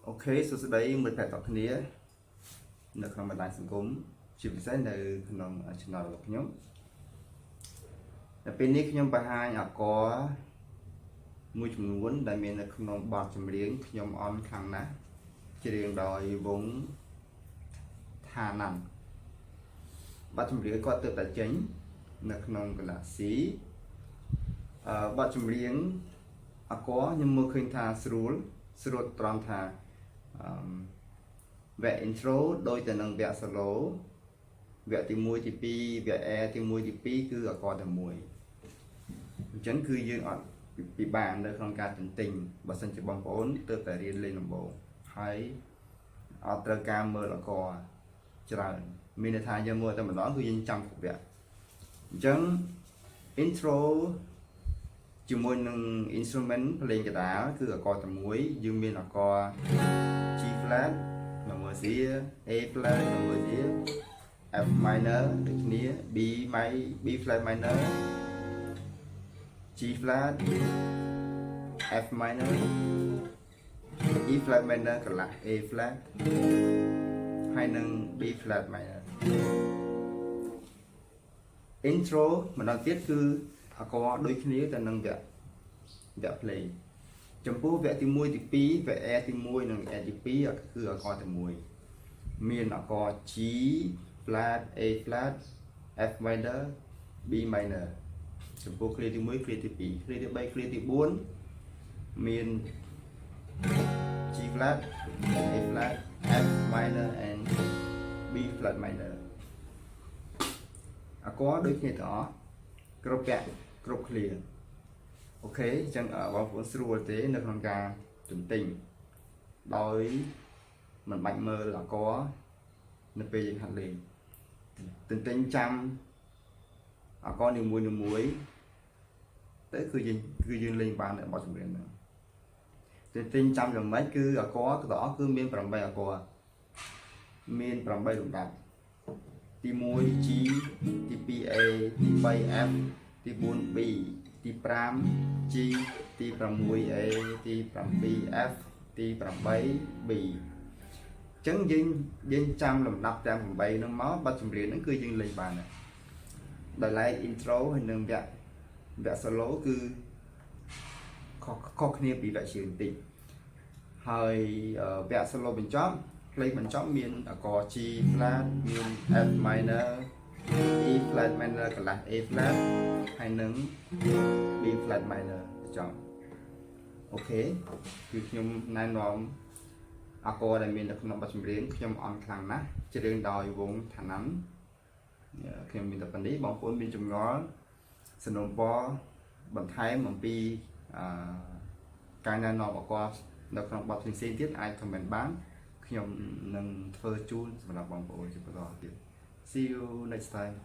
Ok, số đây mình phải tập nghĩa được không mà đại sừng cúm chỉ phải nói từ non chỉ nói được nhóm bênนี้ខ្ញុំបង្ហាញអកមួយចំនួនដែលមាននៅក្នុងបទចម្រៀងខ្ញុំអន់ខាងណាច្រៀងដោយវងថាណាន់បទចម្រៀងគាត់ទើបតែចេញនៅក្នុង Galaxy បទចម្រៀងអកខ្ញុំមើលឃើញថាស្រួលត្រង់ថាវគ្គ intro ដូចទៅនឹងវគ្គ solo វគ្គទី1ទី2វគ្គ A ទី1ទី2គឺអកតែមួយអញ្ចឹងគឺយើងអត់ពិបាកនៅក្នុងការទន្ទិញបើសិនជាបងប្អូនទើបតែរៀនលេងដំបូងហើយអត់ត្រូវការមើលអកច្រើនមានន័យថាយើងមើលតែម្ដងគឺយើងចាំគ្រប់វគ្គអញ្ចឹង intro ជាមួយនឹង instrument ភ្លេងកដាលគឺអកតែមួយយើងមានអក G flat នៅមើលសៀ A flat នៅមើលសៀ F minor ដូចគ្នា B flat minor G flat F minor E flat minor កន្លះ A flat ហើយនឹង B flat minor intro ម្ដងទៀតគឺអកដូចគ្នាទៅនឹងវគ្គភ្លេងចំពោះវគ្គទី1ទី2វគ្គ A ទី1និង A ទី2គឺអកតែមួយមានអក G flat A flat F minor B minor ចំពោះឃ្លាទី1ឃ្លាទី2ឃ្លាទី3ឃ្លាទី4មាន G flat A flat F minor and B flat minor អកដូចគ្នាទាំងអស់គ្រប់វគ្គគ្រប់ឃ្លាអូខេអញ្ចឹងបងប្អូនស្រួលទេនៅក្នុងការទន្ទិញដោយមិនបាច់មើលអកនៅពេលយើងហាត់លេងទន្ទិញចាំអកនីមួយទៅគឺយើងលេងបាននៅបទចម្រៀងហ្នឹងទន្ទិញចាំយ៉ាងម៉េចគឺអកទាំងអស់គឺមាន8អកមាន8លំដាប់ទី1 G ទី2 A ទី3 F ទី4 B ទី5 G ទី6 A ទី7 F ទី8 B អញ្ចឹងយើងចាំលំដាប់ទាំង8ហ្នឹងមកបទចម្រៀងហ្នឹងគឺយើងលេងបានហើយដោយឡែក intro ហើយនិងវគ្គ solo គឺខុសគ្នាពីវគ្គជាបន្តិចហើយវគ្គ solo បញ្ចប់ភ្លេងបញ្ចប់មានអក G flat មាន F minor E flat minor កន្លះ A flat ហើយនឹង B flat minor បញ្ចប់អូខេគឺខ្ញុំណែនាំអកដែលមាននៅក្នុងបទចម្រៀងខ្ញុំអន់ខ្លាំងណាស់ច្រៀងដោយវងថាណាន់ខ្ញុំមានតែប៉ុណ្នេះបងប្អូនមានចម្ងល់សំណូមពរបន្ថែមអំពីការណែនាំអកនៅក្នុងបទផ្សេងៗទៀតអាច comment បានខ្ញុំនឹងធ្វើជូនសម្រាប់បងប្អូនជាបន្តទៀត See you next time